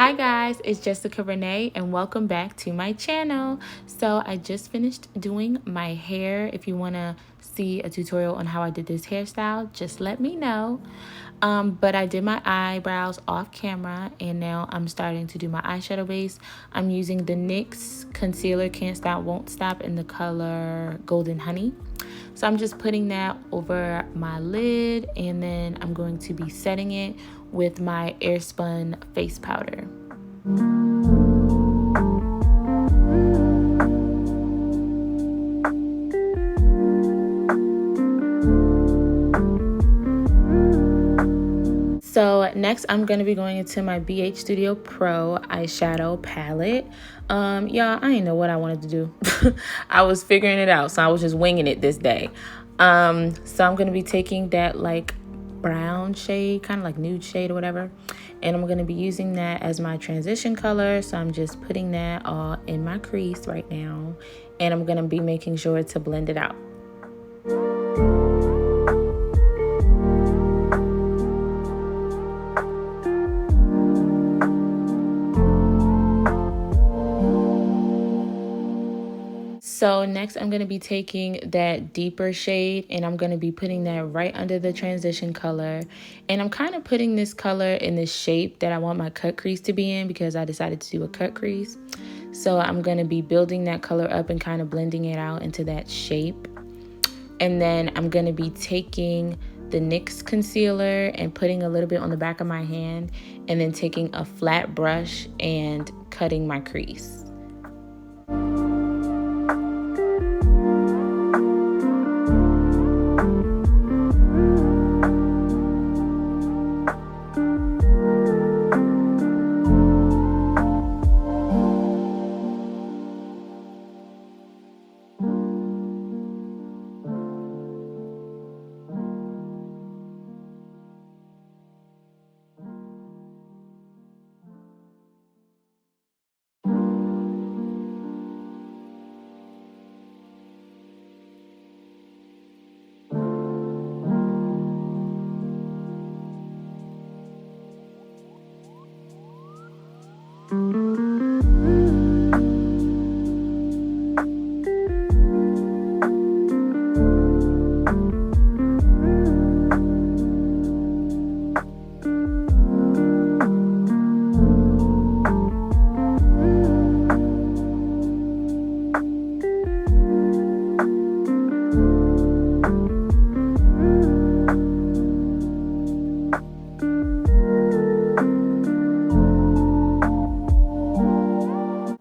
Hi guys, it's Jessica Renee and welcome back to my channel. So I just finished doing my hair. If you want to see a tutorial on how I did this hairstyle, just let me know. But I did my eyebrows off camera and now I'm starting to do my eyeshadow base. I'm using the NYX Concealer Can't Stop Won't Stop in the color Golden Honey. So I'm just putting that over my lid and then I'm going to be setting it with my Airspun Face powder. So next I'm going to be going into my BH Studio Pro eyeshadow palette. Y'all, I didn't know what I wanted to do. I was figuring it out, so I was just winging it this day. So I'm going to be taking that like brown shade, kind of like nude shade or whatever, and I'm going to be using that as my transition color. So I'm just putting that all in my crease right now, and I'm going to be making sure to blend it out. So next I'm going to be taking that deeper shade and I'm going to be putting that right under the transition color. And I'm kind of putting this color in the shape that I want my cut crease to be in because I decided to do a cut crease. So I'm going to be building that color up and kind of blending it out into that shape. And then I'm going to be taking the NYX concealer and putting a little bit on the back of my hand and then taking a flat brush and cutting my crease.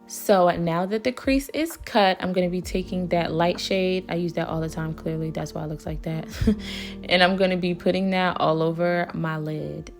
So now that the crease is cut, I'm going to be taking that light shade. I use that all the time, clearly. That's why it looks like that. And I'm going to be putting that all over my lid.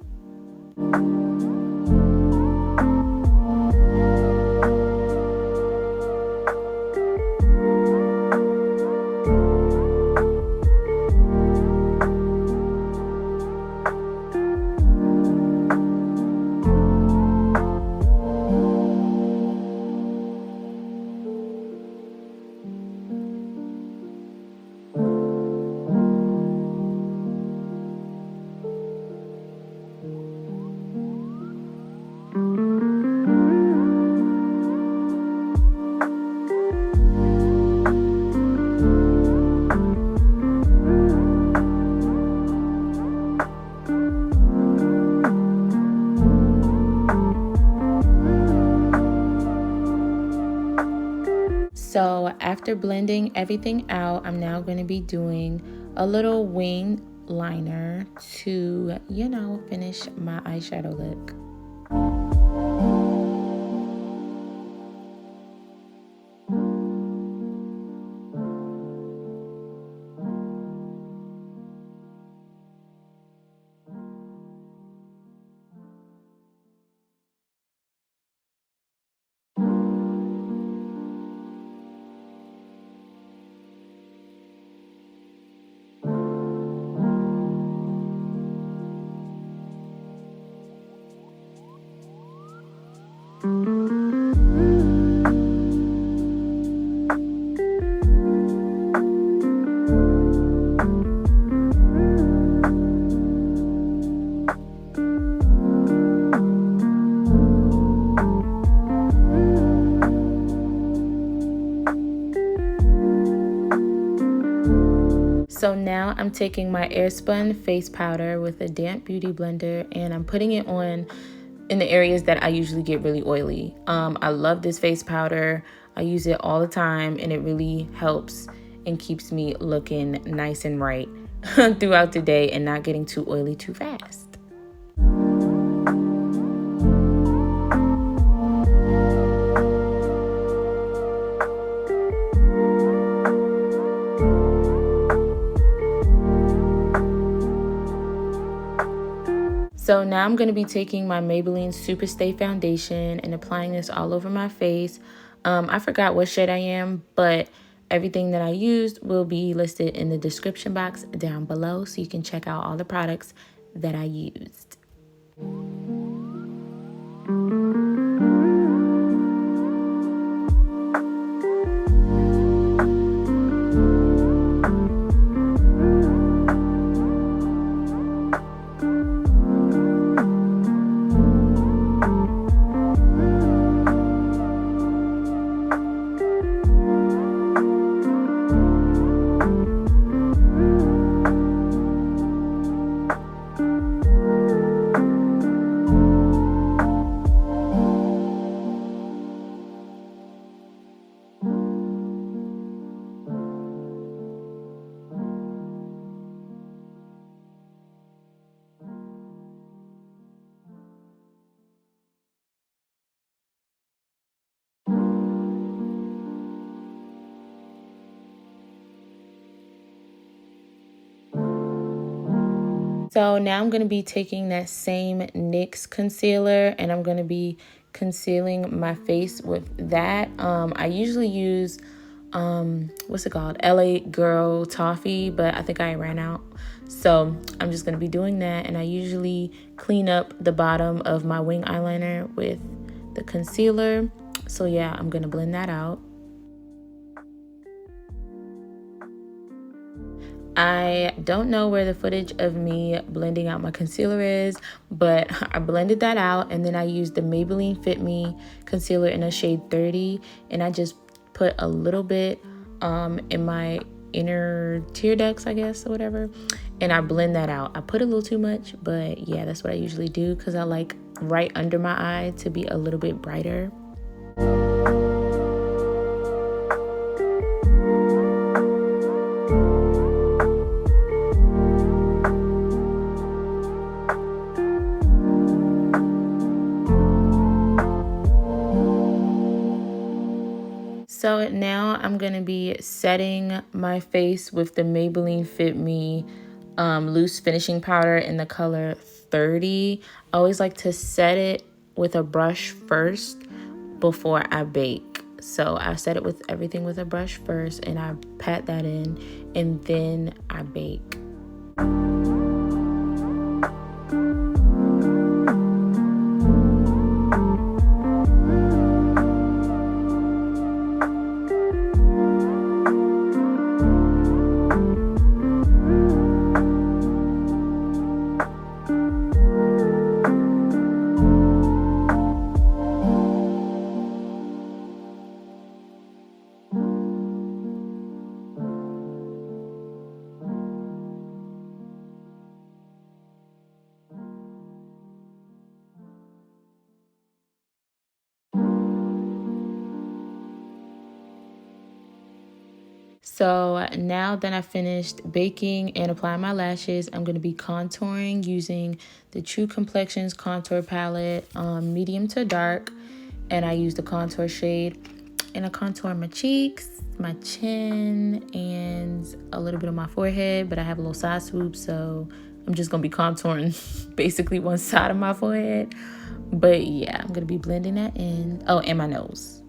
So after blending everything out, I'm now going to be doing a little wing liner to, finish my eyeshadow look. So now I'm taking my Airspun Face powder with a damp beauty blender, and I'm putting it on in the areas that I usually get really oily. I love this face powder. I use it all the time, and it really helps and keeps me looking nice and bright throughout the day and not getting too oily too fast. So now I'm going to be taking my Maybelline Super Stay Foundation and applying this all over my face. I forgot what shade I am, but everything that I used will be listed in the description box down below, so you can check out all the products that I used. So now I'm going to be taking that same NYX concealer, and I'm going to be concealing my face with that. I usually use, what's it called? LA Girl Toffee, but I think I ran out. So I'm just going to be doing that, and I usually clean up the bottom of my wing eyeliner with the concealer. So yeah, I'm going to blend that out. I don't know where the footage of me blending out my concealer is, but I blended that out, and then I used the Maybelline Fit Me concealer in a shade 30, and I just put a little bit in my inner tear ducts, I guess, or whatever, and I blend that out. I put a little too much, but yeah, that's what I usually do because I like right under my eye to be a little bit brighter. So now I'm going to be setting my face with the Maybelline Fit Me loose finishing powder in the color 30. I always like to set it with a brush first before I bake. So I set it with everything with a brush first, and I pat that in, and then I bake. So now that I finished baking and applying my lashes, I'm going to be contouring using the True Complexions contour palette, medium to dark. And I use the contour shade, and I contour my cheeks, my chin, and a little bit of my forehead. But I have a little side swoop, so I'm just going to be contouring basically one side of my forehead. But yeah, I'm going to be blending that in. Oh, and my nose.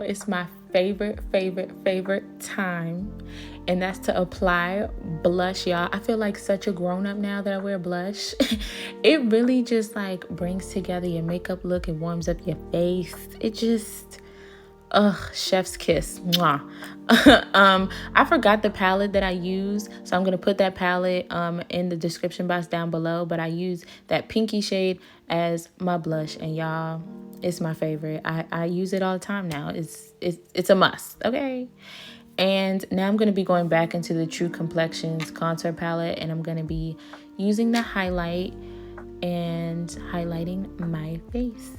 It's my favorite time, and that's to apply blush, y'all. I feel like such a grown-up now that I wear blush. It really just like brings together your makeup look. It warms up your face. It just, chef's kiss. Mwah. I forgot the palette that I use, so I'm gonna put that palette in the description box down below. But I use that pinky shade as my blush, and y'all, it's my favorite. I use it all the time now. It's a must. Okay. And now I'm going to be going back into the True Complexions contour palette, and I'm going to be using the highlight and highlighting my face.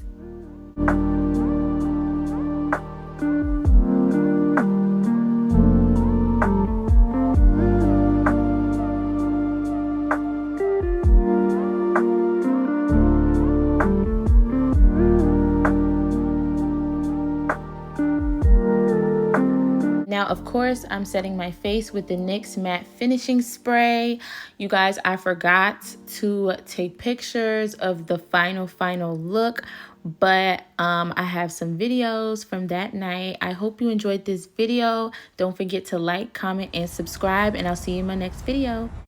Now, of course, I'm setting my face with the NYX Matte Finishing Spray. You guys, I forgot to take pictures of the final look, but I have some videos from that night. I hope you enjoyed this video. Don't forget to like, comment, and subscribe, and I'll see you in my next video.